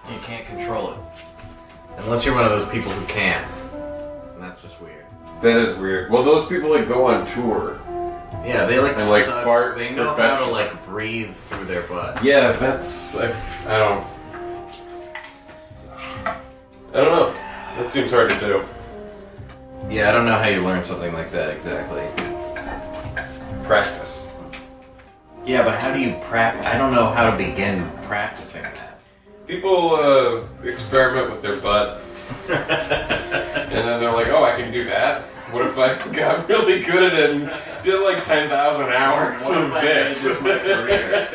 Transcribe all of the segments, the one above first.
You can't control it. Unless you're one of those people who can. And that's just weird. That is weird. Well, those people that go on tour. Yeah, they like fart. They know how to like breathe through their butt. Yeah, that's I don't know. That seems hard to do. Yeah, I don't know how you learn something like that exactly. Practice. Yeah, but how do you practice? I don't know how to begin practicing that. People experiment with their butt. And then they're like, oh, I can do that? What if I got really good at it and did like 10,000 hours of this? This is my career.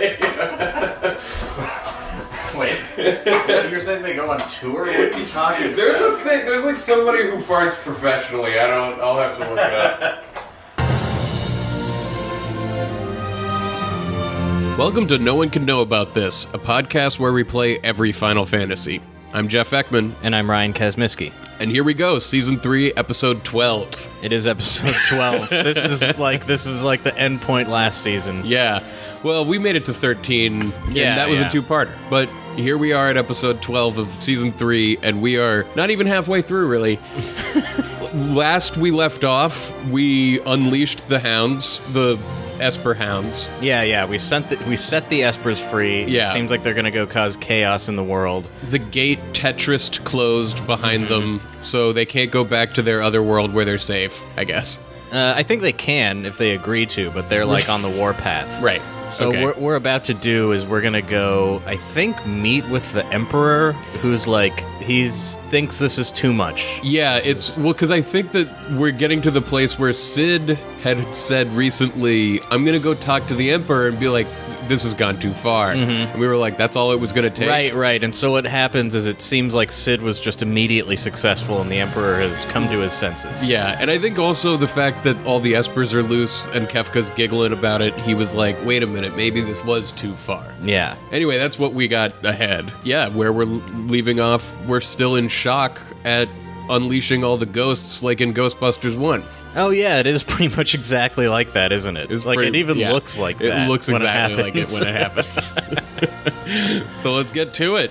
Wait, you're saying they go on tour? What are you talking about? There's a thing, there's like somebody who farts professionally. I'll have to look it up. Welcome to No One Can Know About This, a podcast where we play every Final Fantasy. I'm Jeff Ekman. And I'm Ryan Kazmiski. And here we go, Season 3, Episode 12. It is Episode 12. This was like the end point last season. Yeah. Well, we made it to 13, and that was a two-parter. But here we are at Episode 12 of Season 3, and we are not even halfway through, really. Last we left off, we unleashed the hounds, the Esper hounds. Yeah, we set the espers free. Yeah. It seems like they're gonna go cause chaos in the world. The gate Tetrised closed behind them, so they can't go back to their other world where they're safe, I guess. I think they can if they agree to, but they're like on the warpath. Right. So what we're about to do is we're gonna go, I think, meet with the Emperor, who's like, thinks this is too much. Yeah, because I think that we're getting to the place where Sid had said recently, I'm gonna go talk to the Emperor and be like, this has gone too far. And we were like, that's all it was gonna take? Right. And so what happens is it seems like Sid was just immediately successful and the Emperor has come to his senses. Yeah, and I think also the fact that all the espers are loose and Kefka's giggling about it, he was like, wait a minute, maybe this was too far. Yeah. Anyway, that's what we got ahead. Yeah, where we're leaving off, we're still in shock at unleashing all the ghosts like in Ghostbusters 1. Oh yeah, it is pretty much exactly like that, isn't it? It's like pretty, it even yeah, looks like that. It looks when exactly it like it when it happens. So let's get to it.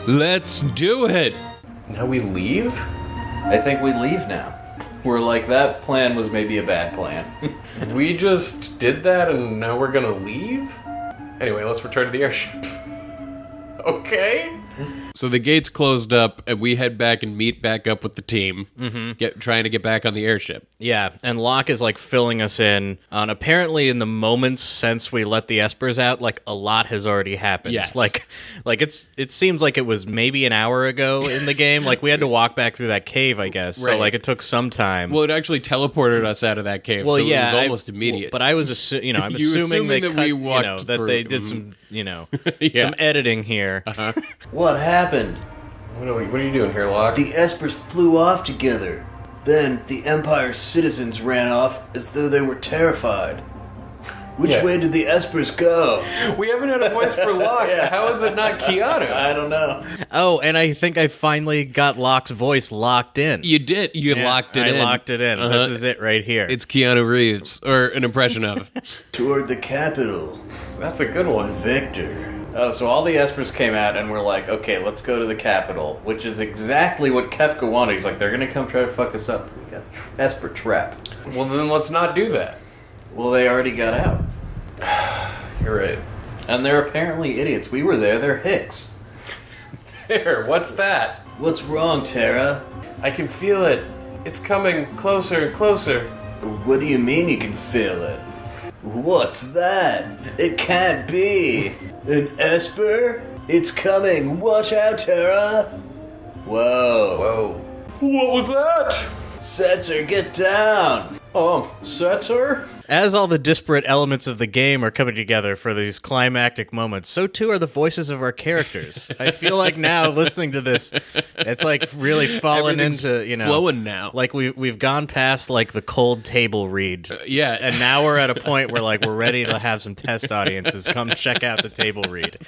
Let's do it. Now we leave? I think we leave now. We're like, that plan was maybe a bad plan. We just did that and now we're gonna leave? Anyway, let's return to the airship. Okay. So the gates closed up, and we head back and meet back up with the team, trying to get back on the airship. Yeah, and Locke is like filling us in on apparently in the moments since we let the espers out, like a lot has already happened. Yes. Like it seems like it was maybe an hour ago in the game. Like we had to walk back through that cave, I guess. Right. So like it took some time. Well, it actually teleported us out of that cave, so it was almost immediate. But I was I'm assuming they that cut, we walked that through. they did some, Yeah. some editing here. What happened? What are you doing here, Locke? The espers flew off together. Then the Empire's citizens ran off as though they were terrified. Which way did the espers go? We haven't had a voice for Locke. How is it not Keanu? I don't know. Oh, and I think I finally got Locke's voice locked in. You did. You locked it in. I locked it in. This is it right here. It's Keanu Reeves, or an impression of. Toward the capital. That's a good one. Victor. Oh, so all the espers came out and we're like, okay, let's go to the capital, which is exactly what Kefka wanted. He's like, they're gonna come try to fuck us up. We got esper trap. Well, then let's not do that. Well, they already got out. You're right. And they're apparently idiots. We were there, they're hicks. There, what's that? What's wrong, Tara? I can feel it. It's coming closer and closer. What do you mean you can feel it? What's that? It can't be. An esper? It's coming. Watch out, Tara. Whoa. What was that? Setzer, get down. Setzer? As all the disparate elements of the game are coming together for these climactic moments, so too are the voices of our characters. I feel like now, listening to this, it's like really fallen into, flowing now. Like we've gone past like the cold table read. Yeah. And now we're at a point where like we're ready to have some test audiences come check out the table read.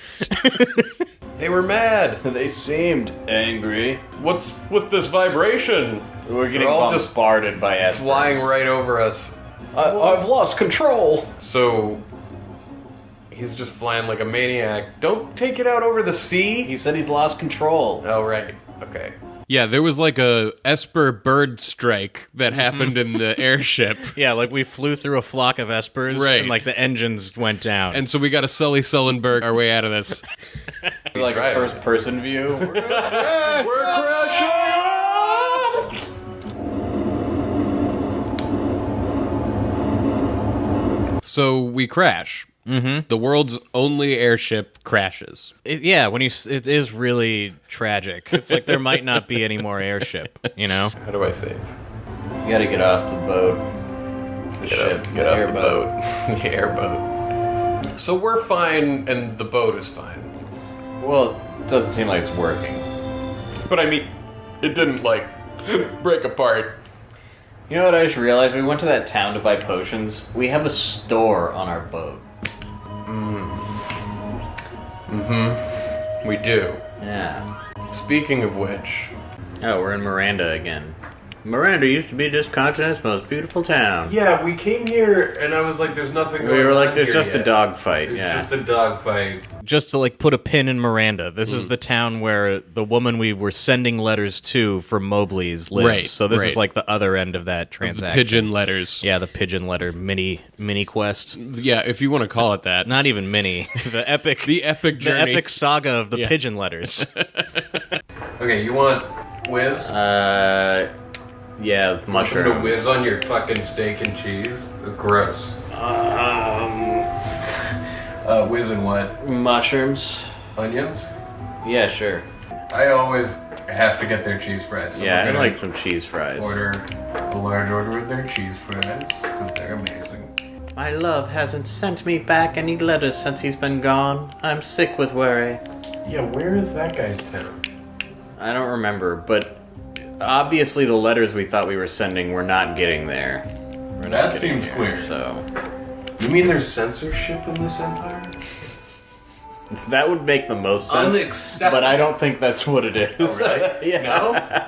They were mad. They seemed angry. What's with this vibration? We're getting all just bombarded by espers. Flying right over us. I've lost control. So, He's just flying like a maniac. Don't take it out over the sea. He said he's lost control. Oh, right. Okay. Yeah, there was like a esper bird strike that happened in the airship. Yeah, like we flew through a flock of espers, Right. and like the engines went down. And so we got to Sully Sullenberg our way out of this. Like a first-person view. We're crashing! So we crash. Mm-hmm. The world's only airship crashes. It is really tragic. It's like there might not be any more airship, you know? How do I save? You gotta get off the boat. Get off the boat. The airboat. So we're fine, and the boat is fine. Well, it doesn't seem like it's working. But I mean, it didn't, like, break apart. You know what I just realized? We went to that town to buy potions. We have a store on our boat. We do. Yeah. Speaking of which... Oh, we're in Miranda again. Miranda used to be this continent's most beautiful town. Yeah, we came here, and I was like, there's nothing going on. We were like, there's here just yet. a dogfight. There's Yeah. just a dogfight. Just to like put a pin in Miranda, this is the town where the woman we were sending letters to for Mobley's lives. Right, So this right. is like the other end of that The transaction. pigeon letters. Yeah, the pigeon letter mini quest. Yeah, if you want to call it that. Not even mini. The epic The epic the journey. epic saga of the Yeah. pigeon letters. Okay, you want whiz? Yeah, mushrooms. To whiz on your fucking steak and cheese? Gross. Whiz and what? Mushrooms. Onions? Yeah, sure. I always have to get their cheese fries. So Yeah, we're I gonna like some cheese fries. order a large order with their cheese fries because they're amazing. My love hasn't sent me back any letters since he's been gone. I'm sick with worry. Yeah, where is that guy's town? I don't remember, but obviously the letters we thought we were sending were not getting there. We're not That getting seems there, clear. So You mean there's censorship in this empire? that would make the most sense. Unacceptable. But I don't think that's what it is. Oh, really? Yeah.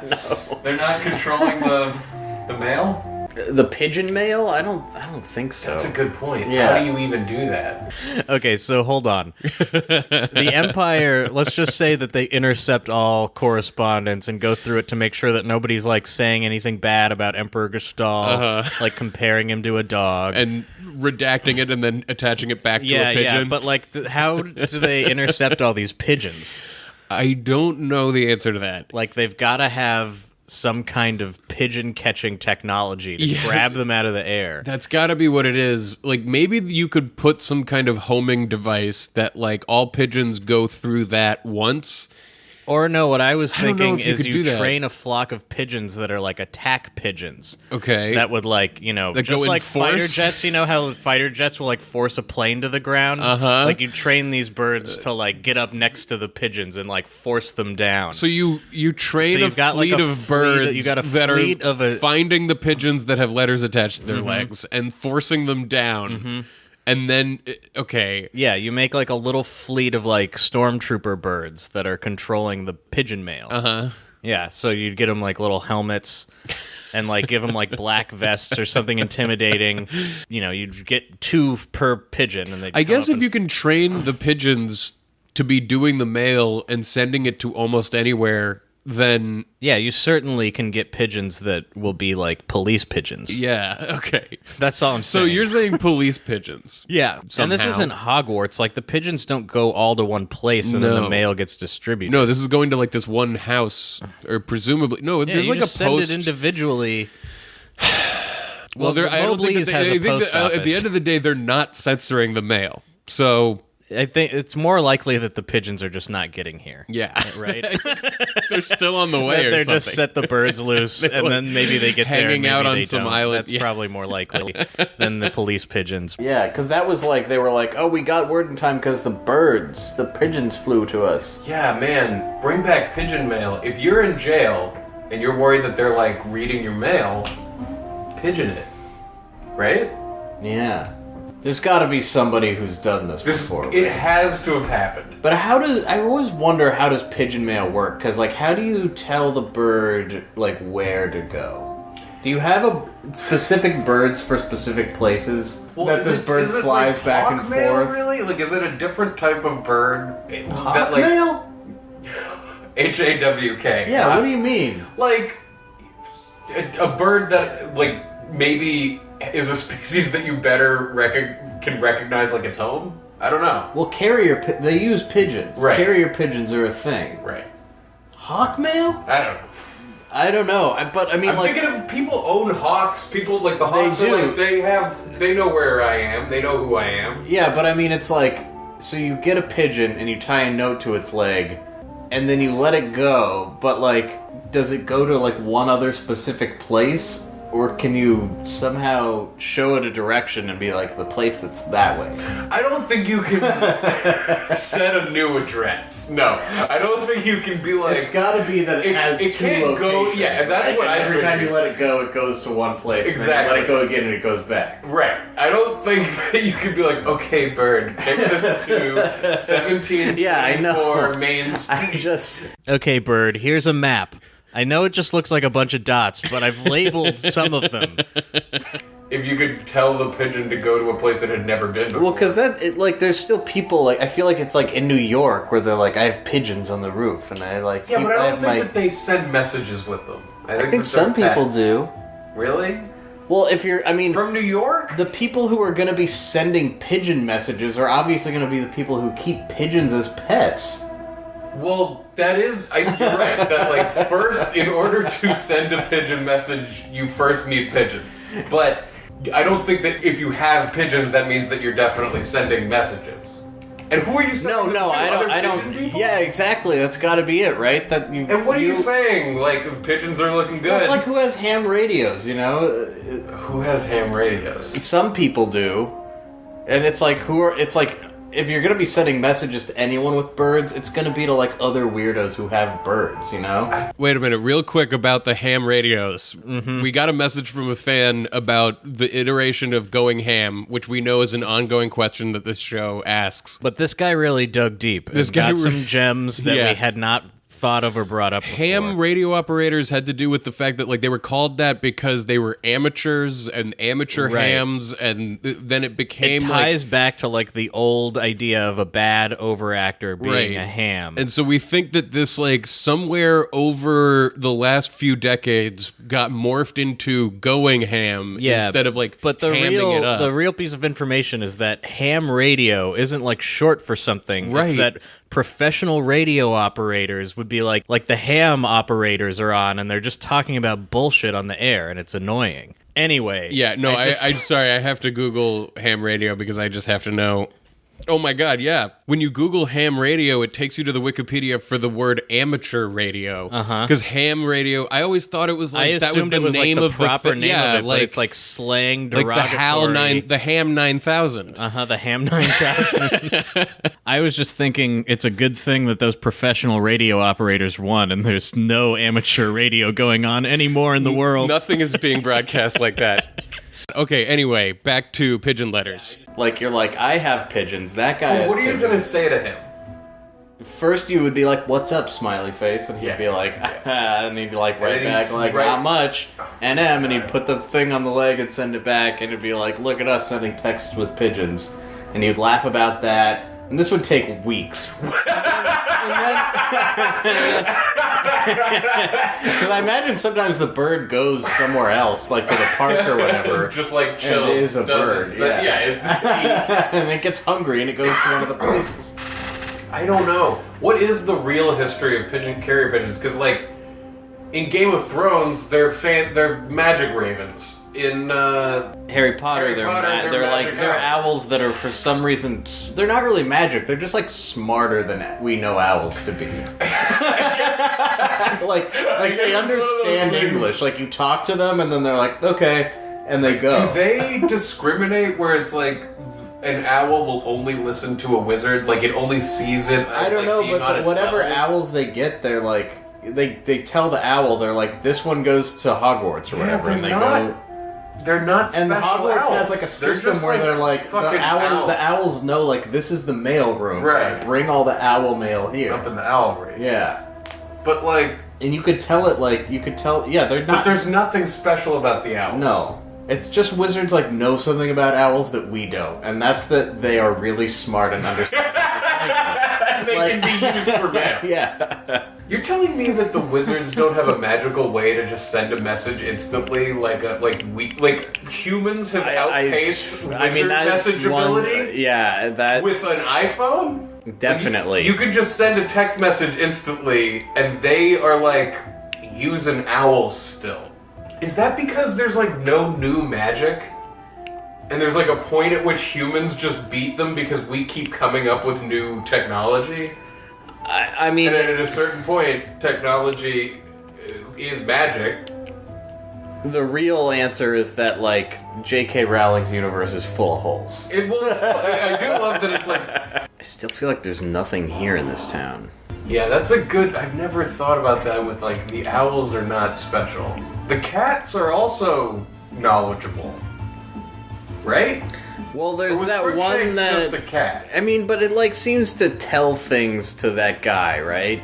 No? They're not controlling the mail? The pigeon mail? I don't think so. That's a good point. Yeah. How do you even do that? Okay, so hold on. The Empire, let's just say that they intercept all correspondence and go through it to make sure that nobody's like saying anything bad about Emperor Gestahl, like comparing him to a dog. And redacting it and then attaching it back to yeah, a pigeon? yeah, but like how do they intercept all these pigeons? I don't know the answer to that. Like they've got to have some kind of pigeon catching technology to grab them out of the air. That's got to be what it is. Like, maybe you could put some kind of homing device that, like, all pigeons go through that once. Or no, what I was I don't know thinking if you is could do you that. train a flock of pigeons that are like attack pigeons. Okay. That would like, you know, That just go in like fighter force? jets, you know how fighter jets will like force a plane to the ground? Uh-huh. Like you train these birds to like get up next to the pigeons and like force them down. So you train So a you've got, like, fleet a of fleet- birds you got a that fleet are of a- finding the pigeons that have letters attached to their legs and forcing them down. And then, okay. Yeah, you make like a little fleet of like stormtrooper birds that are controlling the pigeon mail. Uh-huh. Yeah, so you'd get them like little helmets and like give them like black vests or something intimidating. You know, you'd get 2 per pigeon, and they. I guess if you can train the pigeons to be doing the mail and sending it to almost anywhere, then yeah, you certainly can get pigeons that will be like police pigeons. yeah, okay. That's all I'm So saying. you're saying police pigeons? yeah, and this somehow. isn't Hogwarts. Like the pigeons don't go all to one place and then No. the mail gets distributed. No, this is going to like this one house, or presumably no. yeah, there's you like just a send post. it individually. well, there. I don't think Mobley's that has they, a I think post that, at the office. end of the day, they're not censoring the mail. So I think it's more likely that the pigeons are just not getting here. yeah, Right? they're still on the way. That or they're something. just set the birds loose, and then maybe they get there and hanging maybe out on they some don't. island. That's Yeah. probably more likely than the police pigeons. Yeah, because that was like, they were like, oh, we got word in time because the pigeons flew to us. Yeah, man, bring back pigeon mail. If you're in jail and you're worried that they're like reading your mail, pigeon it, right? Yeah. There's got to be somebody who's done this before. It right? has to have happened. But I always wonder, how does pigeon mail work? Because, like, how do you tell the bird, like, where to go? Do you have a specific birds for specific places that this bird is it flies like back and hawkmail, forth? Really? Like, is it a different type of bird? Hawkmail? HAWK. Yeah. What do you mean? Like a bird that like maybe is a species that you better can recognize like its home. I don't know. Well, they use pigeons. Right. Carrier pigeons are a thing. Right. Hawkmail? I don't know. But I mean, I'm thinking of people own hawks. People like the hawks They are do. like they know where I am. They know who I am. Yeah, but I mean, it's like, so you get a pigeon and you tie a note to its leg, and then you let it go, but like, does it go to like one other specific place? Or can you somehow show it a direction and be like, the place that's that way? I don't think you can set a new address. No, I don't think you can be like. It's gotta be that it has it two can't locations. go. Yeah, and that's right? what I Every time figured. you let it go, it goes to one place. Exactly. And then you let it go again and it goes back. Right. I don't think that you could be like, okay, bird, take this to 1724 Yeah, I know. Main Street. Okay, bird, here's a map. I know it just looks like a bunch of dots, but I've labeled some of them. If you could tell the pigeon to go to a place it had never been before. Well, because there's still people, like, I feel like it's like in New York where they're like, I have pigeons on the roof, and I like. Yeah, but I don't have think that they send messages with them. I think that some they're people pets. do. Really? Well, if you're, I mean, From New York? the people who are going to be sending pigeon messages are obviously going to be the people who keep pigeons as pets. Well, that is, you're right, that like first, in order to send a pigeon message, you first need pigeons. But I don't think that if you have pigeons, that means that you're definitely sending messages. And who are you sending them to? I Other pigeon don't. people? Yeah, exactly. That's got to be it, right? That you. And what are you saying? Like, if pigeons are looking good. That's like who has ham radios, you know? Who has ham radios? Some people do, and it's like It's like if you're gonna be sending messages to anyone with birds, it's gonna be to like other weirdos who have birds, you know? Wait a minute, real quick about the ham radios. Mm-hmm. We got a message from a fan about the iteration of going ham, which we know is an ongoing question that this show asks. But this guy really dug deep. This and guy got some gems that Yeah. we had not thought of or brought up before. Ham radio operators had to do with the fact that like they were called that because they were amateurs and amateur Right. hams, and then it became It ties back to like the old idea of a bad overactor being Right. a ham. And so we think that this, like, somewhere over the last few decades got morphed into going ham instead of, like, but the hamming it up. the real piece of information is that ham radio isn't like short for something. Right. It's that professional radio operators would be like the ham operators are on, and they're just talking about bullshit on the air, and it's annoying. Anyway. Yeah, no, I'm sorry, I have to Google ham radio because I just have to know. Oh my god, yeah. When you Google ham radio, it takes you to the Wikipedia for the word amateur radio. Uh-huh. Because ham radio, I always thought it was like I that was assumed the it was name like the of proper the name yeah, of it, like, but it's like slang like derogatory. the ham 9000. The ham 9000. I was just thinking it's a good thing that those professional radio operators won, and there's no amateur radio going on anymore in the world. Nothing is being broadcast like that. Okay, anyway, back to pigeon letters. Like, you're like, I have pigeons, that guy has What are you pigeons. going to say to him? First you would be like, what's up, smiley face? And he'd Yeah. be like, and he'd be like, right then back, he's like, right- not much. NM, and he'd put the thing on the leg and send it back, and it'd be like, look at us sending texts with pigeons. And you'd laugh about that, and this would take weeks. Because I imagine sometimes the bird goes somewhere else, like to the park or whatever. Just like chills. And it is a bird, yeah. It eats. And it gets hungry and it goes to one of the places. I don't know. What is the real history of carrier pigeons? Because, like, in Game of Thrones, they're magic ravens. In Harry Potter, they're magic they're owls. owls that are for some reason they're not really magic. They're just like smarter than we know owls to be. like they understand English. Like you talk to them and then they're like, okay, and they go. Do they discriminate where it's like an owl will only listen to a wizard? Like it only sees it as I don't like, know, being on but its whatever level? owls they get, they're like they tell the owl they're like this one goes to Hogwarts or whatever, and they go. They're not special And Hogwarts owls. has like a They're system just where they're like fucking owls. the owls know like this is the mail room. Right. Bring all the owl mail here. Up in the owlry. Yeah. But like And you could tell it, like, yeah, they're not... But there's nothing special about the owls. No. It's just wizards, like, know something about owls that we don't. And that's that they are really smart and understand. They can be used for math. Yeah. You're telling me that the wizards don't have a magical way to just send a message instantly, like humans have outpaced wizard message ability? Yeah, that... With an iPhone? Definitely. You could just send a text message instantly, and they are, like, using owls still. Is that because there's, like, no new magic? And there's, like, a point at which humans just beat them because we keep coming up with new technology? I mean... And at a certain point, technology is magic. The real answer is that, like, J.K. Rowling's universe is full of holes. I do love that it's, like... I still feel like there's nothing here in this town. Yeah, that's a good... I've never thought about that with, like, the owls are not special. The cats are also knowledgeable. Right? Well, there's that one Crookshank's that... just a cat. I mean, but it, like, seems to tell things to that guy, right?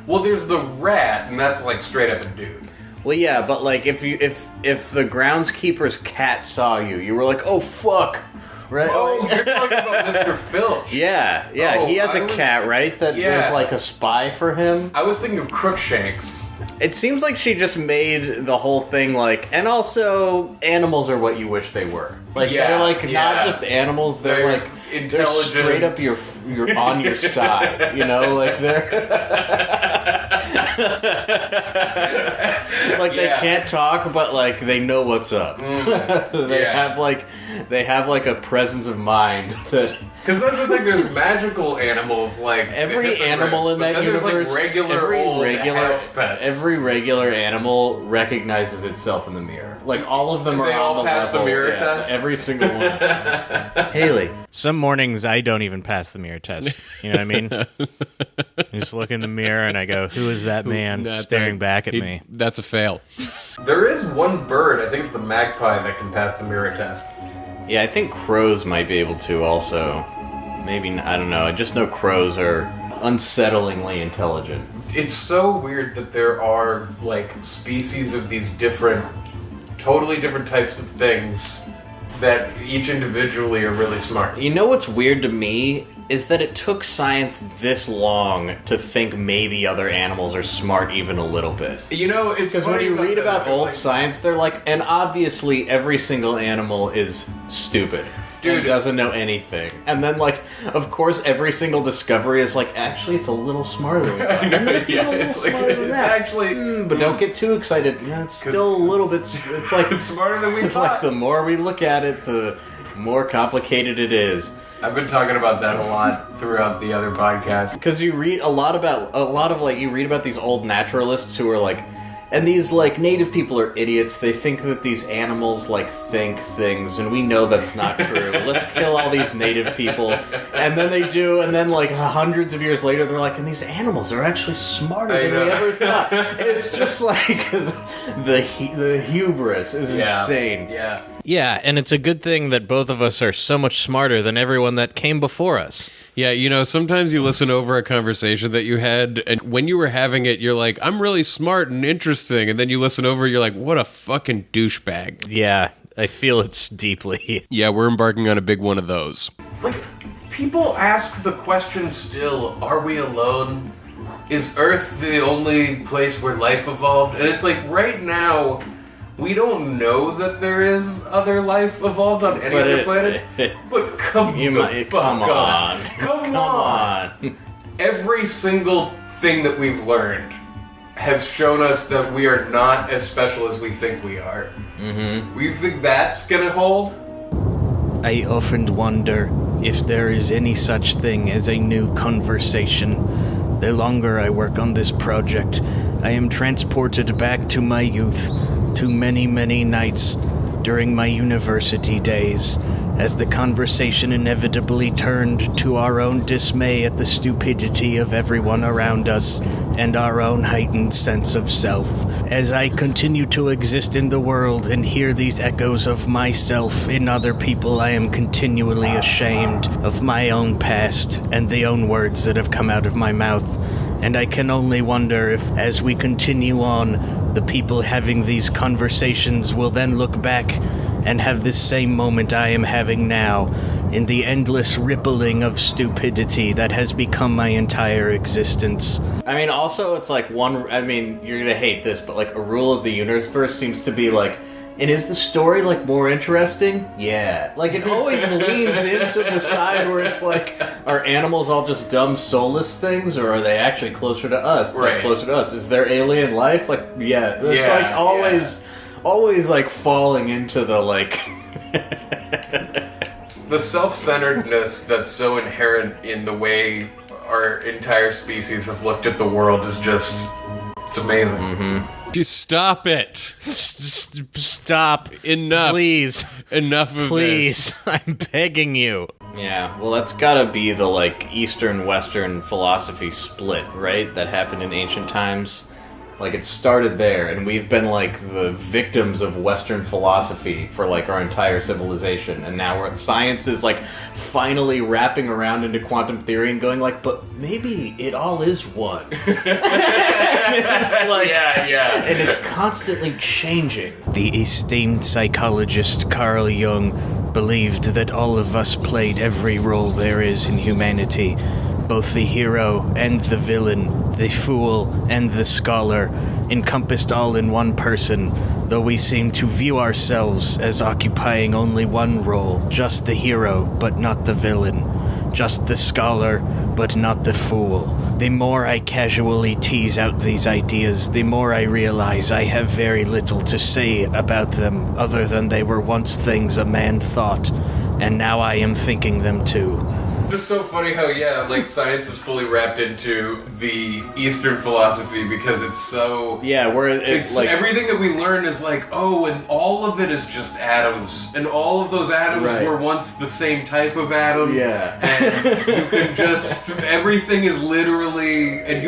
Well, there's the rat, and that's, like, straight up a dude. Well, yeah, but, like, if the groundskeeper's cat saw you, you were like, oh, fuck! Right? Oh, you're talking about Mr. Filch. Yeah, Oh, he has a cat, right? That there's, like, a spy for him. I was thinking of Crookshanks. It seems like she just made the whole thing, like, and also, animals are what you wish they were. Like, they're, like, not just animals, they're like, intelligent. They're straight up you're on your side, you know? Like, they're... like, they can't talk, but, like, they know what's up. They have, like, a presence of mind that... Because that's the thing, there's magical animals, like... Every animal in that universe... There's, like, every regular animal recognizes itself in the mirror. Like, all of them are they on all the pass level. the mirror test? Every single one. Haley. Some mornings I don't even pass the mirror test. You know what I mean? I just look in the mirror and I go, who is that man staring back at me? That's a fail. There is one bird, I think it's the magpie, that can pass the mirror test. Yeah, I think crows might be able to also. Maybe, I don't know. I just know crows are unsettlingly intelligent. It's so weird that there are, like, species of these totally different types of things that each individually are really smart. You know what's weird to me is that it took science this long to think maybe other animals are smart even a little bit. You know, it's because when you read about old science, they're like, and obviously every single animal is stupid. Dude, doesn't know anything. And then, like, of course, every single discovery is like, actually, it's a little smarter than that. And then it's actually... but don't get too excited. Yeah, it's still a little bit... It's like... It's smarter than we thought. It's like the more we look at it, the more complicated it is. I've been talking about that a lot throughout the other podcasts. Because you read you read about these old naturalists who are like... And these, like, native people are idiots. They think that these animals, like, think things, and we know that's not true. Let's kill all these native people. And then they do, and then, like, hundreds of years later, they're like, and these animals are actually smarter than we ever thought. It's just, like, the hubris is insane. Yeah. Yeah, and it's a good thing that both of us are so much smarter than everyone that came before us. Yeah, you know, sometimes you listen over a conversation that you had, and when you were having it, you're like, I'm really smart and interesting, and then you listen over, you're like, what a fucking douchebag. Yeah, I feel it's deeply. Yeah, we're embarking on a big one of those. Like, people ask the question still, are we alone? Is Earth the only place where life evolved? And it's like, right now... We don't know that there is other life evolved on any other planets, but come on. Every single thing that we've learned has shown us that we are not as special as we think we are. Mm-hmm. You think that's gonna hold? I often wonder if there is any such thing as a new conversation. The longer I work on this project, I am transported back to my youth, to many, many nights during my university days, as the conversation inevitably turned to our own dismay at the stupidity of everyone around us and our own heightened sense of self. As I continue to exist in the world and hear these echoes of myself in other people, I am continually ashamed of my own past and the own words that have come out of my mouth. And I can only wonder if, as we continue on, the people having these conversations will then look back and have this same moment I am having now, in the endless rippling of stupidity that has become my entire existence. I mean, also, it's like you're gonna hate this, but like a rule of the universe seems to be like, and is the story like more interesting? Yeah. Like it always leans into the side where it's like, are animals all just dumb, soulless things, or are they actually closer to us? It's like closer to us. Is there alien life? Like, yeah. It's like always like falling into the like. The self-centeredness that's so inherent in the way our entire species has looked at the world is just, it's amazing. Mm-hmm. Just stop it. Stop. Enough. Please. Enough of Please. this. I'm begging you. Yeah, well, that's gotta be the like Eastern-Western philosophy split, right? That happened in ancient times. Like, it started there, and we've been, like, the victims of Western philosophy for, like, our entire civilization. And now science is, like, finally wrapping around into quantum theory and going, like, but maybe it all is one. And it's like, and it's constantly changing. The esteemed psychologist Carl Jung believed that all of us played every role there is in humanity. Both the hero and the villain, the fool and the scholar, encompassed all in one person, though we seem to view ourselves as occupying only one role, just the hero, but not the villain, just the scholar, but not the fool. The more I casually tease out these ideas, the more I realize I have very little to say about them other than they were once things a man thought, and now I am thinking them too. Just so funny how, like, science is fully wrapped into the Eastern philosophy because it's so... Yeah, where it's like... Everything that we learn is like, oh, and all of it is just atoms. And all of those atoms were once the same type of atom. Yeah. And you can just... Everything is literally... And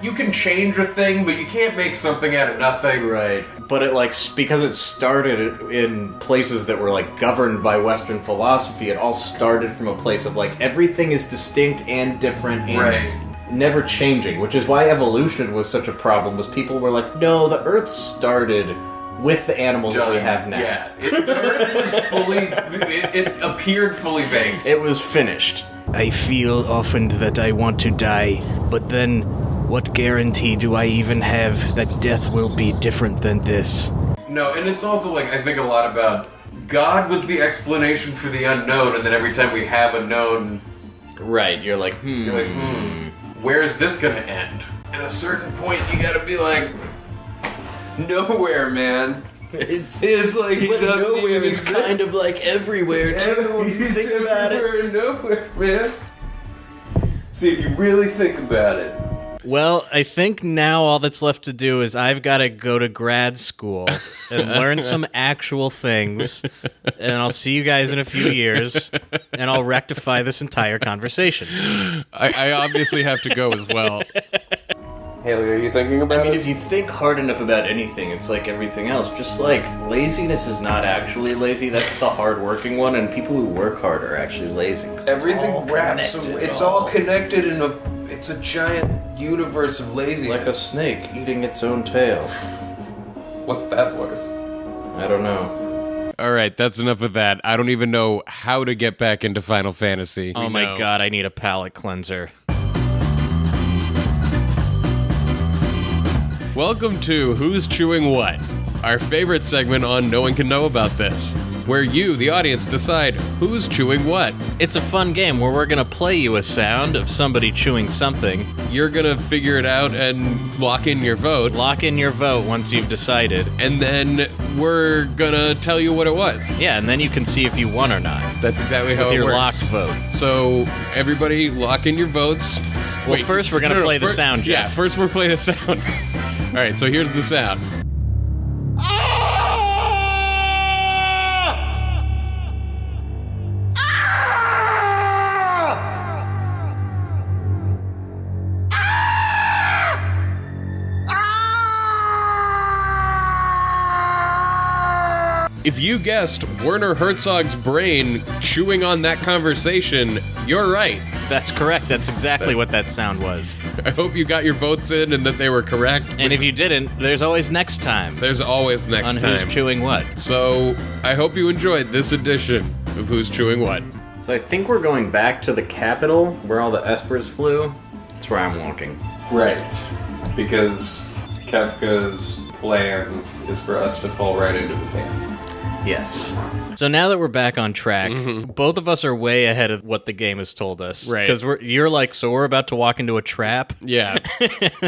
you can change a thing, but you can't make something out of nothing. Right. But it, like, because it started in places that were, like, governed by Western philosophy, it all started from a place of, like, everything is distinct and different and never changing, which is why evolution was such a problem, was people were like, no, the Earth started with the animals that we have now. Yeah. The Earth was fully... It appeared fully baked. It was finished. I feel often that I want to die, but then... what guarantee do I even have that death will be different than this? No, and it's also like, I think a lot about God was the explanation for the unknown, and then every time we have a known... Right, you're like, where is this gonna end? At a certain point, you gotta be like, nowhere, man. It's like, he doesn't nowhere even is kind of like everywhere, too, if you think about it. Everywhere and nowhere, man. See, if you really think about it. Well, I think now all that's left to do is I've got to go to grad school and learn some actual things, and I'll see you guys in a few years, and I'll rectify this entire conversation. I obviously have to go as well. Haley, are you thinking about it? I mean, if you think hard enough about anything, it's like everything else. Just like, laziness is not actually lazy, that's the hard-working one, and people who work hard are actually lazy. Everything wraps, it's all connected in it's a giant universe of laziness. Like a snake eating its own tail. What's that voice? I don't know. All right, that's enough of that. I don't even know how to get back into Final Fantasy. Oh my god, I need a palate cleanser. Welcome to Who's Chewing What? Our favorite segment on No One Can Know About This, where you, the audience, decide who's chewing what. It's a fun game where we're going to play you a sound of somebody chewing something. You're going to figure it out and lock in your vote. Lock in your vote once you've decided. And then we're going to tell you what it was. Yeah, and then you can see if you won or not. That's exactly how it works. With your locked vote. So, everybody lock in your votes. Well, first we're going to play the sound, Jeff. Yeah, first we're playing the sound. All right, so here's the sound. If you guessed Werner Herzog's brain chewing on that conversation, you're right. That's correct. That's exactly what that sound was. I hope you got your votes in and that they were correct. And if you didn't, there's always next time. There's always next on time. Who's Chewing What. So, I hope you enjoyed this edition of Who's Chewing What. So I think we're going back to the capital where all the espers flew. That's where I'm walking. Right. Because Kefka's plan is for us to fall right into his hands. Yes. So now that we're back on track, both of us are way ahead of what the game has told us. Right. Because you're like, so we're about to walk into a trap? Yeah.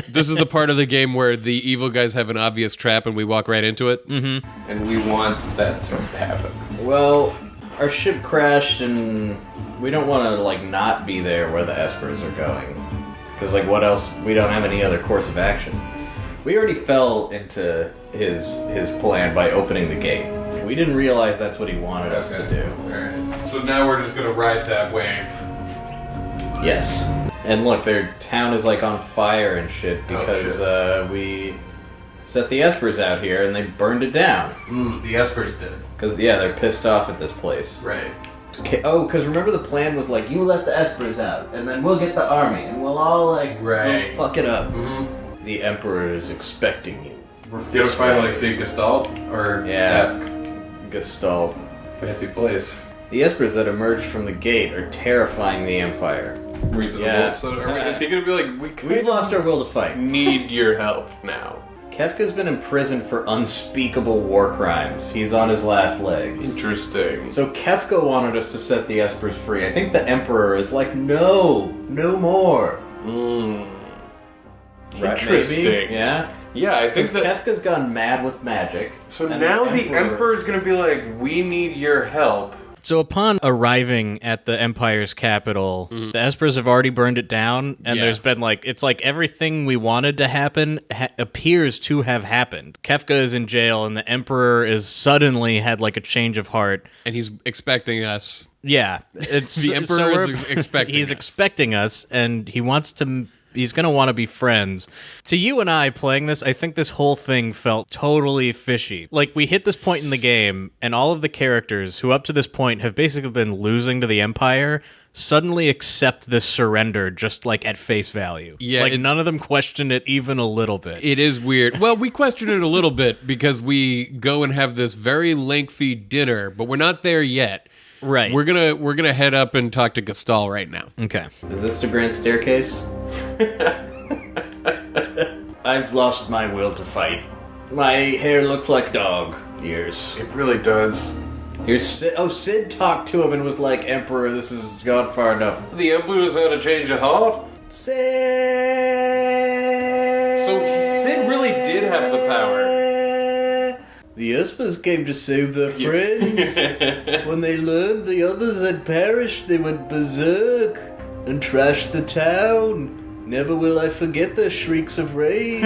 This is the part of the game where the evil guys have an obvious trap and we walk right into it. Mm-hmm. And we want that to happen. Well, our ship crashed and we don't want to, like, not be there where the espers are going. Because, like, what else? We don't have any other course of action. We already fell into his plan by opening the gate. We didn't realize that's what he wanted us to do. Alright. So now we're just gonna ride that wave. Yes. And look, their town is like on fire and shit because we set the espers out here and they burned it down. The espers did. Because, yeah, they're pissed off at this place. Right. Oh, because remember the plan was like, you let the espers out, and then we'll get the army, and we'll all, like, Right. we'll fuck it up. Mm-hmm. The Emperor is expecting you. We're gonna finally see Gestahl, or Yeah. Gestahl. fancy place. The espers that emerged from the gate are terrifying the Empire. Reasonable. Yeah. So is he gonna be like, We've lost our will to fight. need your help now? Kefka's been imprisoned for unspeakable war crimes. He's on his last legs. Interesting. So Kefka wanted us to set the espers free. I think the Emperor is like, no more. Right, Interesting. maybe? Yeah? Yeah, I think Because that. Kefka's gone mad with magic. So and now the Emperor's gonna be like, we need your help. So upon arriving at the Empire's capital, the espers have already burned it down, and Yeah. there's been like, it's like everything we wanted to happen appears to have happened. Kefka is in jail, and the Emperor is suddenly had like a change of heart. And he's expecting us. Yeah, it's The Emperor is we're- expecting He's us. expecting us, and he wants to. He's gonna want to be friends. To you and I playing this, I think this whole thing felt totally fishy. Like, we hit this point in the game, and all of the characters who up to this point have basically been losing to the Empire suddenly accept this surrender just like at face value. Yeah, like it's- none of them question it even a little bit. It is weird. Well, we question it a little bit because we go and have this very lengthy dinner, but we're not there yet. Right. We're gonna head up and talk to Gestahl right now. Okay. Is this the grand staircase? I've lost my will to fight. My hair looks like dog ears. It really does. Here's Sid. Oh, Sid talked to him and was like, Emperor, this has gone far enough. The Emperor's had a change of heart. Sid! So Sid really did have the power. The espers came to save their friends. When they learned the others had perished, they went berserk and trashed the town. Never will I forget their shrieks of rage.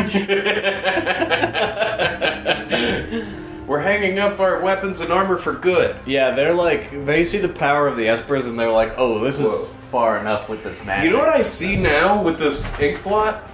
We're hanging up our weapons and armor for good. Yeah, they're like, they see the power of the espers and they're like, oh, this Whoa. is far enough with this magic. You know what I see now with this ink blot?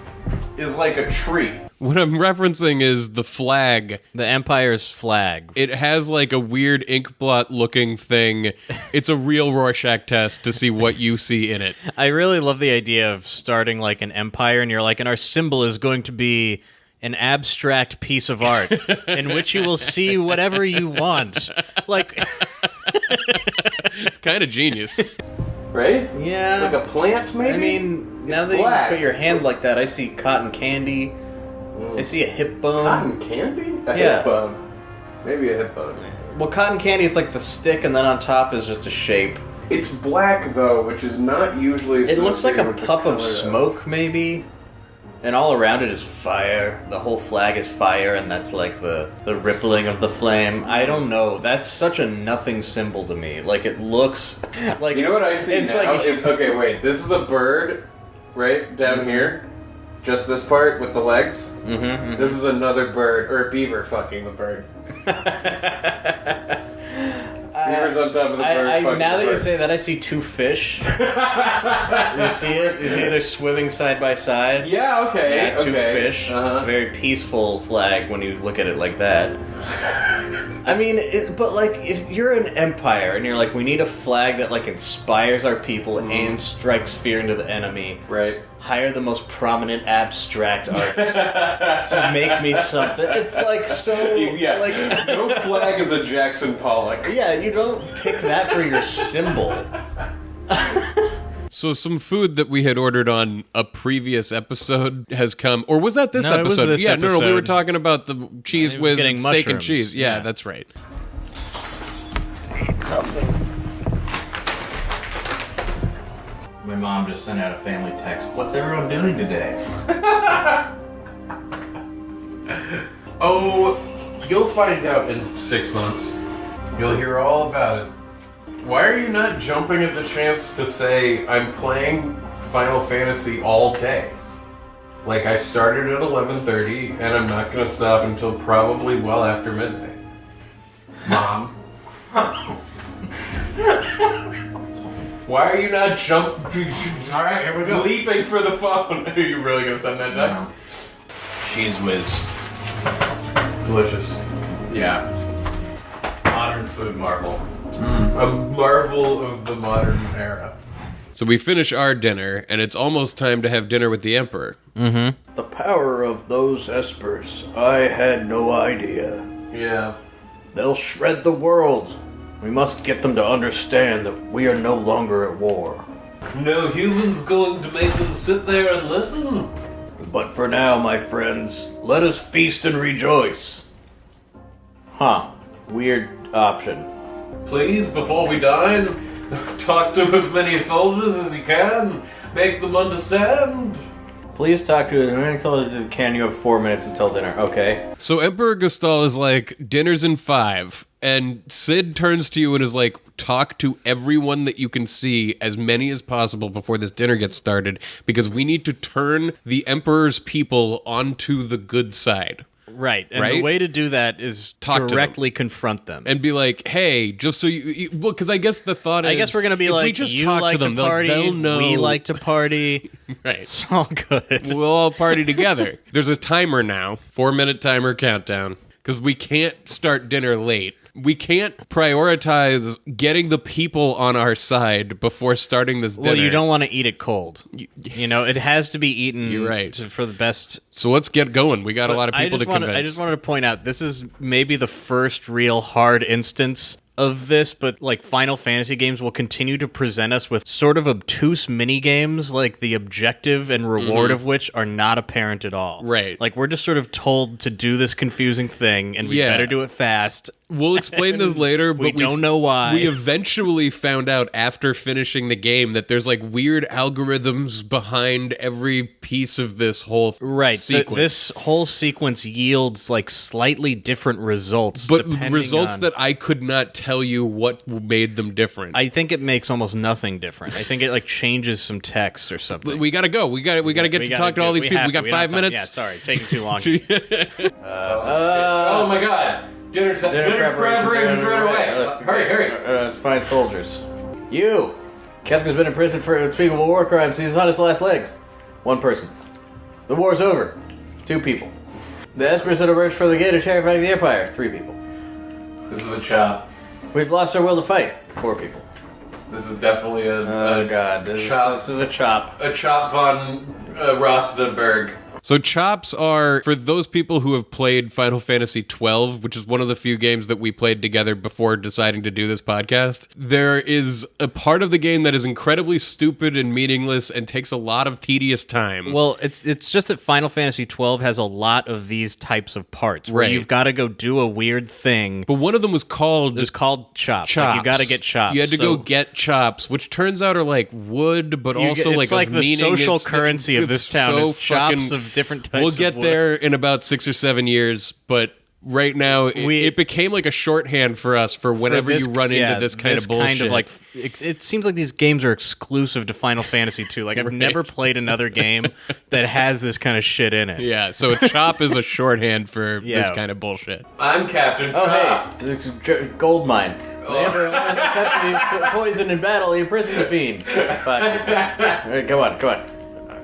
Is like a tree. What I'm referencing is the flag. The Empire's flag. It has like a weird ink blot looking thing. It's a real Rorschach test to see what you see in it. I really love the idea of starting like an empire, and you're like, and our symbol is going to be an abstract piece of art in which you will see whatever you want. Like, It's kind of genius. Right? Yeah. Like a plant, maybe? I mean, now It's that black. you put your hand like that, I see cotton candy. I see a hip bone. Cotton candy? A Yeah. hip bone. Maybe a hip bone. Well, cotton candy, it's like the stick, and then on top is just a shape. It's black, though, which is not usually It looks like a associated with the puff of color smoke, maybe. And all around it is fire. The whole flag is fire, and that's like the rippling of the flame. I don't know. That's such a nothing symbol to me. Like, it looks like... You know what I see it's now? like Is, okay, wait. This is a bird, right? Down here. Just this part with the legs. Mhm. This is another bird, or a beaver fucking the bird. Beaver's on top of the bird. fucking now the that you bird. say that, I see two fish. You see it? You see they're swimming side by side? Yeah, okay. two okay. fish. Very peaceful flag when you look at it like that. I mean, but like, if you're an empire and you're like, we need a flag that like inspires our people and strikes fear into the enemy. Right. Hire the most prominent abstract artist to make me something. It's like so. Like no flag is a Jackson Pollock. Yeah, you don't pick that for your symbol. So some food that we had ordered on a previous episode has come, or was that this No, it episode? was this No, we were episode. talking about the cheese It was whiz getting and steak and mushrooms. cheese. Yeah, Yeah. that's right. My mom just sent out a family text. What's everyone doing today? Oh, you'll find out in 6 months. You'll hear all about it. Why are you not jumping at the chance to say, I'm playing Final Fantasy all day? Like, I started at 11:30, and I'm not going to stop until probably well after midnight. Mom. Why are you not Alright, here we go. leaping for the phone? Are you really going to send that text? Cheese whiz. Delicious. Yeah. Modern food marvel. A marvel of the modern era. So we finish our dinner, and it's almost time to have dinner with the Emperor. The power of those espers. I had no idea. Yeah. They'll shred the world. We must get them to understand that we are no longer at war. No human's going to make them sit there and listen. But for now, my friends, let us feast and rejoice. Huh. Weird option. Please, before we dine, talk to as many soldiers as you can. Make them understand. Please talk to them. Can you have 4 minutes until dinner? Okay. So Emperor Gestahl is like, dinner's in 5. And Sid turns to you and is like, talk to everyone that you can see, as many as possible before this dinner gets started, because we need to turn the Emperor's people onto the good side. Right. And Right? the way to do that is Talk to directly confront them. And be like, hey, just so you well, because I guess the thought is, I guess we're going to be if like, we just you talk like to them, to party, they'll know. we like to party. Right. It's all good. We'll all party together. There's a timer now, 4-minute timer countdown, because we can't start dinner late. We can't prioritize getting the people on our side before starting this dinner. Well, you don't want to eat it cold. You know, it has to be eaten You're right. for the best. So let's get going. We got a lot of people to convince. I just wanted to point out, this is maybe the first real hard instance of this, but like Final Fantasy games will continue to present us with sort of obtuse mini games, like the objective and reward of which are not apparent at all. Right. Like we're just sort of told to do this confusing thing, and we Yeah. better do it fast. We'll explain this later, but we don't know why. We eventually found out after finishing the game that there's like weird algorithms behind every piece of this whole Right. sequence. This whole sequence yields like slightly different results, but depending results on- that I could not tell you what made them different. I think it makes almost nothing different. I think it like changes some text or something. We gotta go. We gotta get to talk to all these people. We got 5 minutes. Yeah, sorry, taking too long. Oh my god. Dinner preparations right away. Hurry. Let's find soldiers. You! Kefka's been in prison for unspeakable war crimes. He's on his last legs. 1 person. The war's over. 2 people. The espers that emerged from the gate are terrifying the Empire. 3 people. This is a chop. We've lost our will to fight. 4 people. This is definitely Oh a god, this chop. is a chop. A chop von Rostenberg. So chops are, for those people who have played Final Fantasy 12, which is one of the few games that we played together before deciding to do this podcast, there is a part of the game that is incredibly stupid and meaningless and takes a lot of tedious time. Well, it's just that Final Fantasy 12 has a lot of these types of parts where Right. you've got to go do a weird thing. But one of them was called It's called chops. chops. Like, you got to get chops. You had to So go get chops, which turns out are like wood, but also it's like like of the meaning. social It's- currency of it's this town so is chops fucking- of different types We'll of get wood. there in about 6 or 7 years, but right now it became like a shorthand for us for whenever this- you run yeah, into this kind of bullshit. like it seems like these games are exclusive to Final Fantasy 2. Like I've never played another game that has this kind of shit in it. Yeah, so a chop is a shorthand for this Yeah. kind of bullshit. I'm Captain Oh Chop. hey, this is gold mine. The Emperor learned that Pepsi poisoned in battle. He imprisoned the fiend. Fine. All right, come on.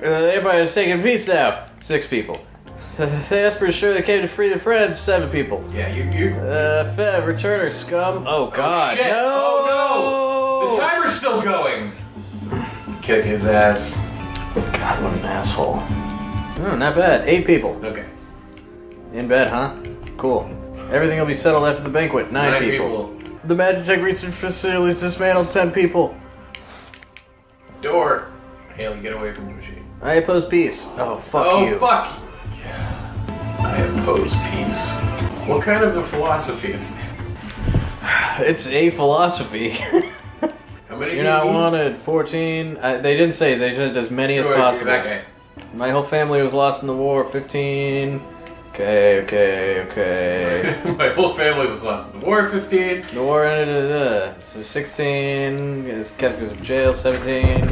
Everybody's taking peace now. 6 people. The espers sure they came to free their friends. 7 people. Yeah, you. Fed, returner, scum. Oh God. Shit. No! Oh no! The timer's still going. Kick his ass. God, what an asshole. Oh, not bad. 8 people. Okay. In bed, huh? Cool. Everything will be settled after the banquet. 9 people. The Magitek research facility is dismantled. 10 people. Door. Haley, get away from the machine. I oppose peace. Oh, fuck you. Oh, fuck! Yeah. I oppose peace. What kind of a philosophy is that? It's a philosophy. How many You're not wanted. 14. They didn't say. They said as many as possible. That guy. My whole family was lost in the war. 15. Okay. My whole family was lost in the war. 15. The war ended. So 16. Is kept in jail. 17.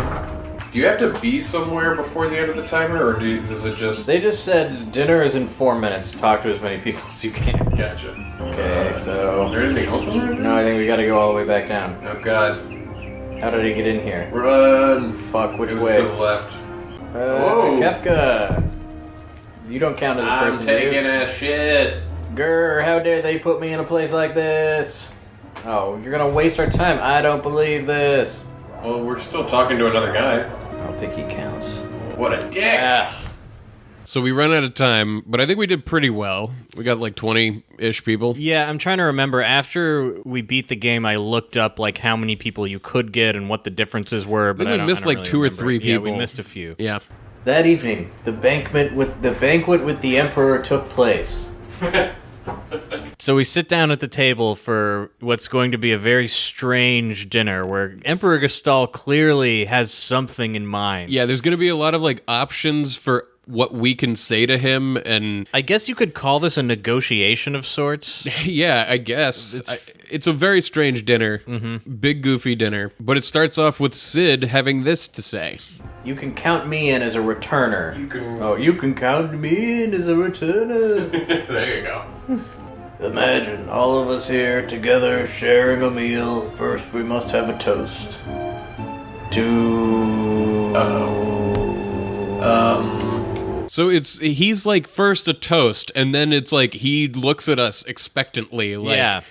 Do you have to be somewhere before the end of the timer, or does it just... They just said dinner is in 4 minutes. Talk to as many people as you can. Gotcha. Okay, so... Is there anything else on there? No, I think we gotta go all the way back down. Oh, God. How did he get in here? Run! Fuck, which It was way? to the left. Whoa! Kefka! You don't count as a person, I'm taking a shit. Grr, how dare they put me in a place like this? Oh, you're gonna waste our time. I don't believe this. Well, we're still talking to another guy. I don't think he counts. What a dick! So we run out of time, but I think we did pretty well. We got like 20-ish people. Yeah, I'm trying to remember. After we beat the game, I looked up like how many people you could get and what the differences were. But I think we missed like really 2 or remember. 3 people. Yeah, we missed a few. Yeah. That evening, the banquet with the Emperor took place. So we sit down at the table for what's going to be a very strange dinner where Emperor Gestahl clearly has something in mind. Yeah, there's going to be a lot of like options for what we can say to him, and I guess you could call this a negotiation of sorts. yeah, I guess. It's a very strange dinner. Big, goofy dinner. But it starts off with Sid having this to say. You can count me in as a returner. You can... Oh, you can count me in as a returner. There you go. Imagine all of us here together sharing a meal. First, we must have a toast. So he's like first a toast, and then it's like he looks at us expectantly like, Yeah.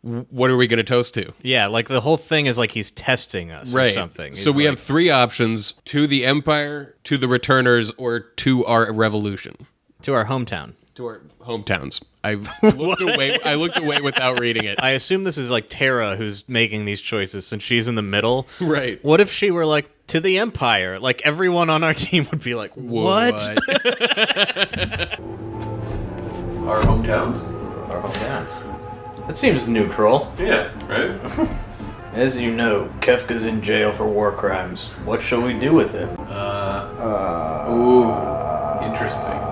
What are we going to toast to? Yeah, like the whole thing is like he's testing us or something. So we have 3 options: to the Empire, to the Returners, or to our revolution. to our hometown. To our hometowns. I looked away. I looked away without reading it. I assume this is like Tara who's making these choices since she's in the middle. Right. What if she were like, to the Empire? Like everyone on our team would be like, what? Our hometowns? Our hometowns. That seems neutral. Yeah, right? As you know, Kefka's in jail for war crimes. What shall we do with him? Ooh, interesting.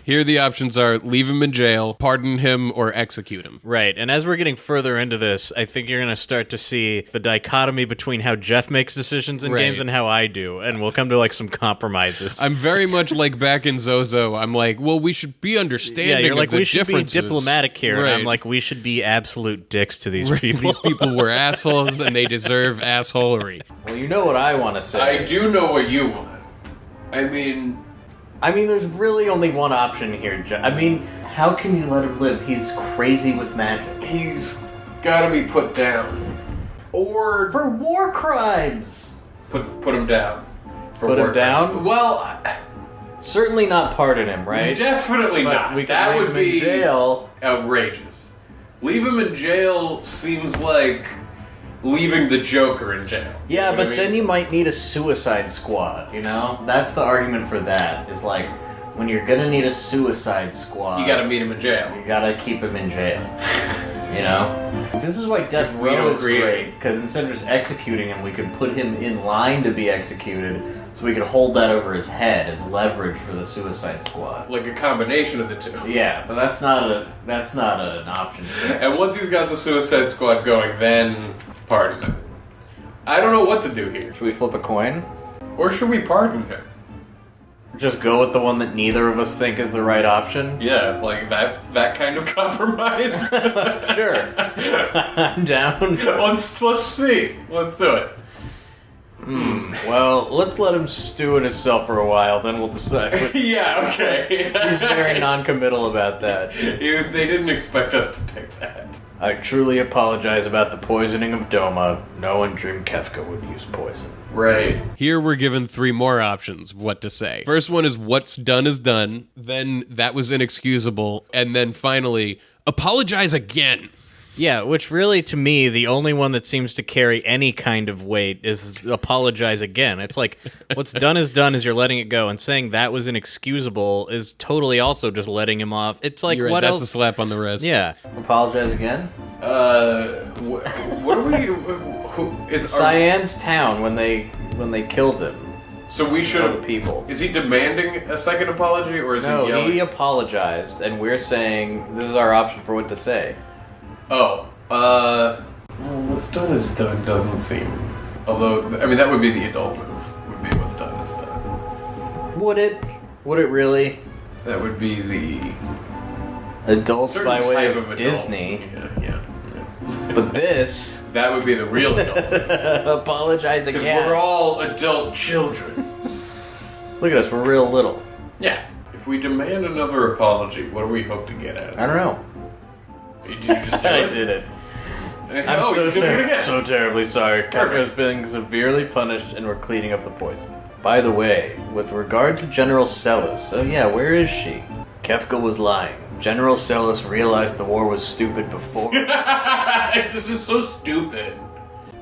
Here the options are leave him in jail, pardon him, or execute him. Right, and as we're getting further into this, I think you're going to start to see the dichotomy between how Jeff makes decisions in Right. games and how I do, and we'll come to like some compromises. I'm very much like back in Zozo. I'm like, well, we should be understanding yeah, you're of like, the we should be differences. diplomatic here, and Right. I'm like, we should be absolute dicks to these people. These people were assholes, and they deserve assholery. Well, you know what I want to say. I do know what you want. I mean, there's really only one option here. I mean, how can you let him live? He's crazy with magic. he's gotta be put down. Or For war crimes! put him down. For Put him war down? crimes. Well, Certainly not pardon him, right? definitely But not. we can That leave would him in be jail. outrageous. Leave him in jail seems like leaving the Joker in jail. Yeah, You know but what I then mean? you might need a suicide squad, you know? That's the argument for that, is like, when you're gonna need a suicide squad, You gotta meet him in jail. you gotta keep him in jail. You know? This is why Death We Row don't is agree. great, because instead of just executing him, we could put him in line to be executed, so we could hold that over his head as leverage for the suicide squad. Like a combination of the two. Yeah, but that's not an option here. And once he's got the Suicide Squad going, then pardon him. I don't know what to do here. Should we flip a coin? Or should we pardon him? Just go with the one that neither of us think is the right option? Yeah, like that kind of compromise. Sure. I'm down. Let's see. Let's do it. Well, let's let him stew in himself for a while, then we'll decide. Yeah, okay. He's very non-committal about that. They didn't expect us to pick that. I truly apologize about the poisoning of Doma. No one dreamed Kefka would use poison. Right. Here we're given 3 more options of what to say. First one is what's done is done, then that was inexcusable, and then finally, apologize again. Yeah, which really, to me, the only one that seems to carry any kind of weight is apologize again. It's like, what's done is you're letting it go, and saying that was inexcusable is totally also just letting him off. It's like, You're right, what that's else? a slap on the wrist. Yeah. Apologize again? What are we... Who, is Cyan's town when they killed him. So we should... Other people. Is he demanding a second apology, or is he yelling? No, he apologized, and we're saying this is our option for what to say. Oh, what's done is done doesn't seem... Although, I mean, that would be the adult move, would be what's done is done. Would it? Would it really? That would be the... Adults certain by way type of adult. Disney. Yeah. But this... That would be the real adult. apologize Because again. we're all adult children. Look at us, we're real little. Yeah. If we demand another apology, what do we hope to get out of it? I don't know. Did you just do I it? did it. I'm you did it again. so terribly sorry. Perfect. Kefka's been severely punished and we're cleaning up the poison. By the way, with regard to General Celis, oh yeah, where is she? Kefka was lying. General Celis realized the war was stupid before. This is so stupid.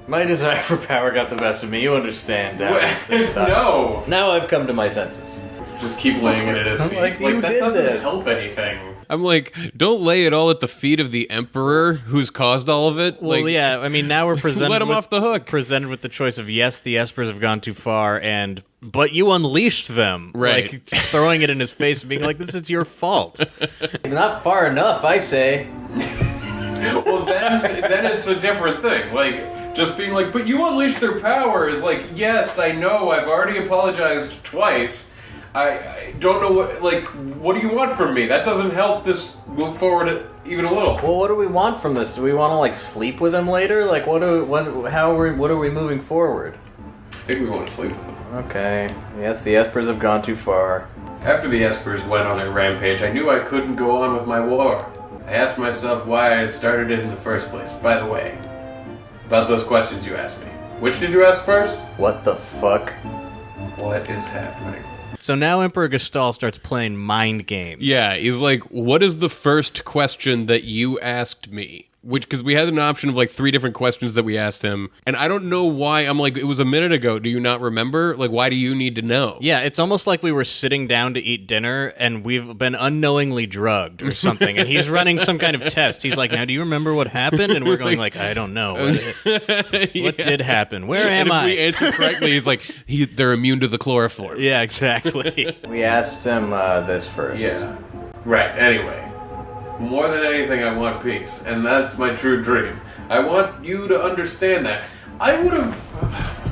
My desire for power got the best of me, you understand how these things are. No. Now I've come to my senses. Just keep laying it at his feet. Like, you that did doesn't this. help anything. I'm like, don't lay it all at the feet of the Emperor who's caused all of it. Well, like, yeah, I mean, now we're presented let him with, off the hook. presented with the choice of yes, the espers have gone too far, and but you unleashed them. Right. Like, throwing it in his face and being like, this is your fault. Not far enough, I say. Well, then it's a different thing. Like, just being like, but you unleashed their power is like, yes, I know, I've already apologized twice. I don't know what do you want from me? That doesn't help this move forward even a little. Well, what do we want from this? Do we want to, like, sleep with him later? Like, what are we moving forward? I think we want to sleep with them. Okay. Yes, the espers have gone too far. After the espers went on their rampage, I knew I couldn't go on with my war. I asked myself why I had started it in the first place. By the way, about those questions you asked me. Which did you ask first? What the fuck? What is happening? So now Emperor Gestahl starts playing mind games. Yeah, he's like, what is the first question that you asked me? Which, because we had an option of like 3 different questions that we asked him. And I don't know why. I'm like, it was a minute ago. Do you not remember? Like, why do you need to know? Yeah, it's almost like we were sitting down to eat dinner and we've been unknowingly drugged or something. And he's running some kind of test. He's like, now do you remember what happened? And we're going like, I don't know. What did happen? Where am and if I? we answer correctly, he's like, they're immune to the chloroform. Yeah, exactly. We asked him this first. Yeah. Right, anyway. More than anything, I want peace. And that's my true dream. I want you to understand that. I would have...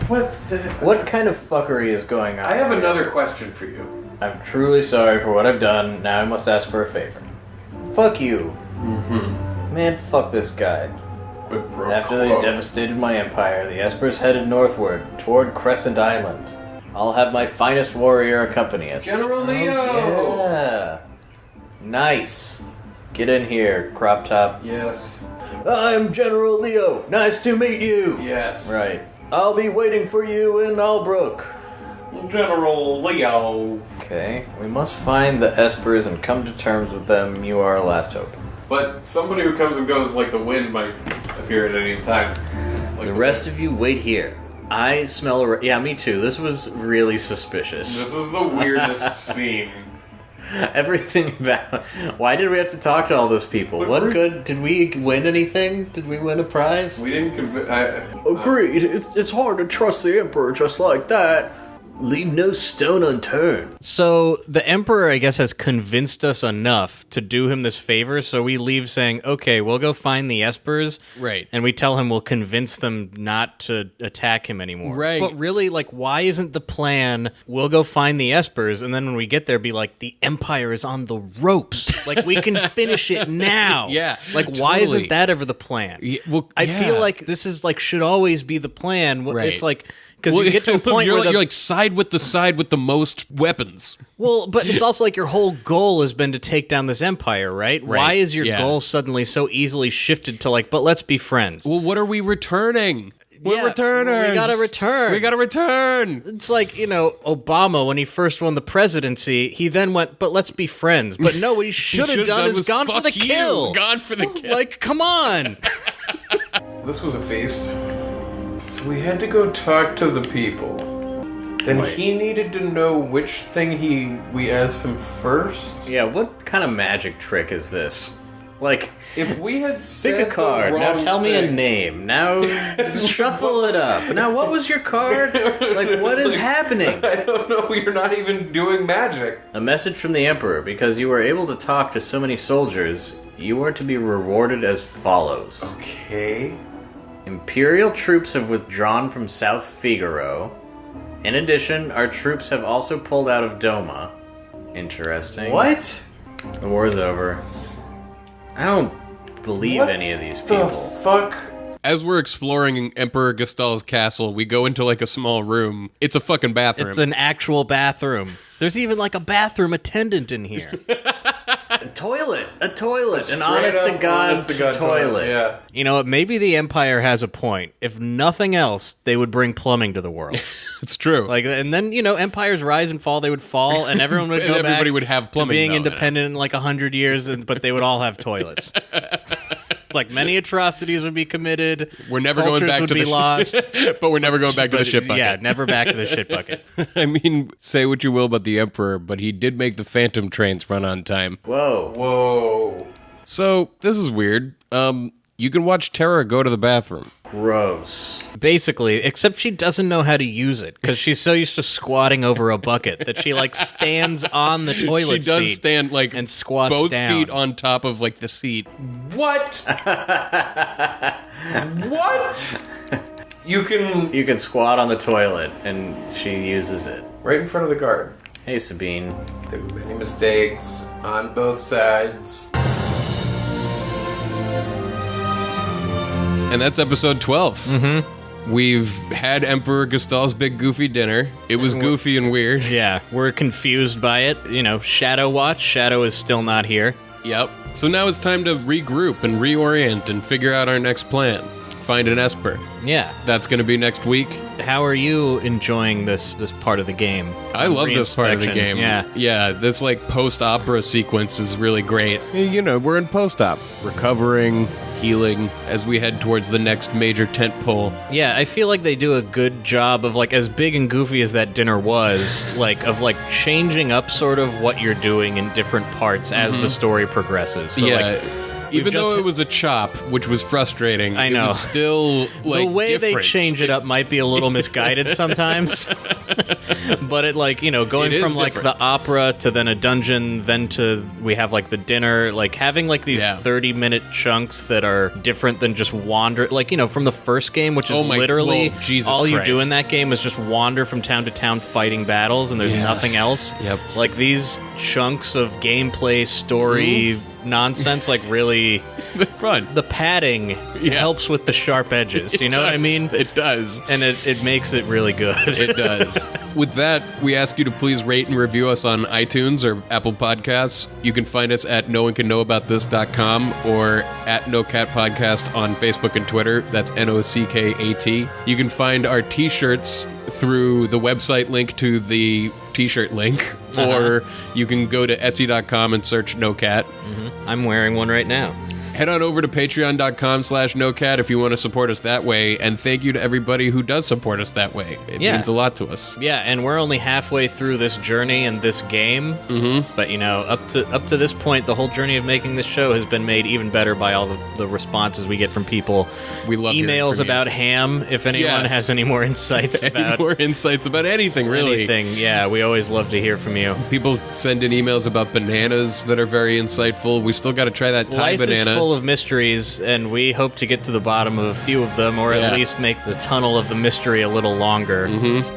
What kind of fuckery is going on? I have another question for you. I'm truly sorry for what I've done. Now I must ask for a favor. Fuck you. Mm-hmm. Man, fuck this guy. Quid pro After they quo. devastated my empire, the espers headed northward, toward Crescent Island. I'll have my finest warrior accompany us. General Leo! Oh, yeah. Nice. Get in here, crop top. Yes. I'm General Leo. Nice to meet you. Yes. Right. I'll be waiting for you in Albrook. General Leo. Okay. We must find the espers and come to terms with them. You are our last hope. But somebody who comes and goes like the wind might appear at any time. Like The rest of you wait here. I smell a... Yeah, me too. This was really suspicious. This is the weirdest scene. Everything about... Why did we have to talk to all those people? But What we're- good... Did we win anything? Did we win a prize? We didn't Agreed. It's hard to trust the Emperor just like that. Leave no stone unturned. So the Emperor, I guess, has convinced us enough to do him this favor, so we leave saying, okay, we'll go find the espers. Right. And we tell him we'll convince them not to attack him anymore. Right. But really, like, why isn't the plan, we'll go find the espers, and then when we get there, be like, the Empire is on the ropes. Like, we can finish it now. Yeah, Like, why totally. isn't that ever the plan? Yeah, well, I yeah. feel like this is, like, should always be the plan. Right. It's like... Because you get to a point you're where you're like side with the most weapons. Well, but it's also like your whole goal has been to take down this empire, right? Why is your goal suddenly so easily shifted to like, but let's be friends? Well, what are we returning? We're Yeah, returners. we gotta return. We gotta return. It's like, Obama, when he first won the presidency, he then went, but let's be friends. But no, what he should have done is was gone for fuck the you. kill. Gone for the kill. Like, come on. This was a feast. So we had to go talk to the people. Then he needed to know which thing we asked him first. Yeah, what kind of magic trick is this? Like, If we had said pick a card. the Now wrong tell me a thing- name. Now shuffle it up. Now, what was your card? Like, what is happening? I don't know. You're not even doing magic. A message from the Emperor. Because you were able to talk to so many soldiers, you are to be rewarded as follows. Okay. Imperial troops have withdrawn from South Figaro. In addition, our troops have also pulled out of Doma. Interesting. What? The war is over. I don't believe What any of these The people. fuck? As we're exploring Emperor Gestahl's castle, we go into like a small room. It's a fucking bathroom. It's an actual bathroom. There's even like a bathroom attendant in here. A toilet, an Straight honest to up God honest to God toilet. Yeah. You know what? Maybe the Empire has a point. If nothing else, they would bring plumbing to the world. It's true. Like, and then empires rise and fall. They would fall, and everyone would And go everybody back would have to plumbing, being though, independent in like 100 years, but they would all have toilets. Like many atrocities would be committed. We're never going cultures back would to be the lost. but we're never going back to the shit bucket. Yeah, never back to the shit bucket. I mean, say what you will about the Emperor, but he did make the Phantom trains run on time. Whoa. Whoa. So, this is weird. You can watch Terra go to the bathroom. Gross. Basically, except she doesn't know how to use it because she's so used to squatting over a bucket that she like stands on the toilet She does seat stand like and squats both down. feet on top of like the seat. What? What? You You can squat on the toilet, and she uses it. right in front of the guard. Hey, Sabine. There were many mistakes on both sides. And that's episode 12. Mm-hmm. We've had Emperor Gestahl's big goofy dinner. It was goofy and weird. Yeah, we're confused by it. Shadow Watch. Shadow is still not here. Yep. So now it's time to regroup and reorient and figure out our next plan. Find an Esper. Yeah. That's going to be next week. How are you enjoying this part of the game? I love this part of the Reinspection. game. Yeah. Yeah, this like post-opera sequence is really great. We're in post-op. Recovering, healing, as we head towards the next major tentpole. Yeah, I feel like they do a good job of like as big and goofy as that dinner was, of changing up sort of what you're doing in different parts as the story progresses. So, even though just- it was a chop, which was frustrating, I know. it was still like the way different. they change it up might be a little misguided sometimes. But it going It is from like different. the opera to then a dungeon, then to we have like the dinner, like having like these 30-minute chunks that are different than just wander, from the first game, which is literally Jesus all you do Christ. in that game is just wander from town to town fighting battles, and there's nothing else. Yep. Like these chunks of gameplay, story, nonsense, really They're fun. the padding helps with the sharp edges. You know what I mean? It does. And it makes it really good. It does. With that, we ask you to please rate and review us on iTunes or Apple Podcasts. You can find us at noonecanknowabouthis.com or at NoCat Podcast on Facebook and Twitter. That's NOCKAT. You can find our t-shirts through the website link to the t-shirt link, or you can go to Etsy.com and search NoCat. I'm wearing one right now. Head on over to patreon.com/NoCat if you want to support us that way, and thank you to everybody who does support us that way. It means a lot to us. Yeah, and we're only halfway through this journey and this game. Mm-hmm. But up to this point, the whole journey of making this show has been made even better by all the responses we get from people. We love hearing emails from you. about ham. If anyone Yes. has any more insights Any about more insights about anything, really. anything, yeah, we always love to hear from you. People send in emails about bananas that are very insightful. We still got to try that Thai Life banana. is full of mysteries, and we hope to get to the bottom of a few of them, or at least make the tunnel of the mystery a little longer.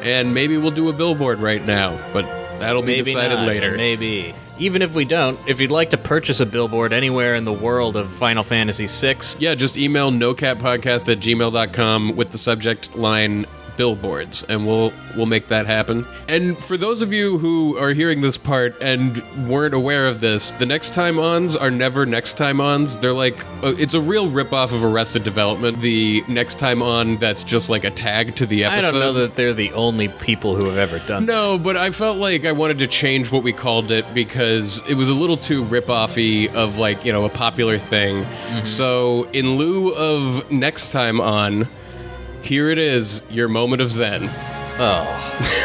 And maybe we'll do a billboard right now, but that'll be Maybe decided not, later. Maybe. Even if we don't, if you'd like to purchase a billboard anywhere in the world of Final Fantasy VI, Yeah, just email nocatpodcast@gmail.com with the subject line billboards, and we'll make that happen. And for those of you who are hearing this part and weren't aware of this, the next time ons are never next time ons. They're like, it's a real ripoff of Arrested Development. The next time on that's just like a tag to the episode. I don't know that they're the only people who have ever done that. No, but I felt like I wanted to change what we called it because it was a little too rip-offy of like, a popular thing. Mm-hmm. So in lieu of next time on, here it is, your moment of zen. Oh.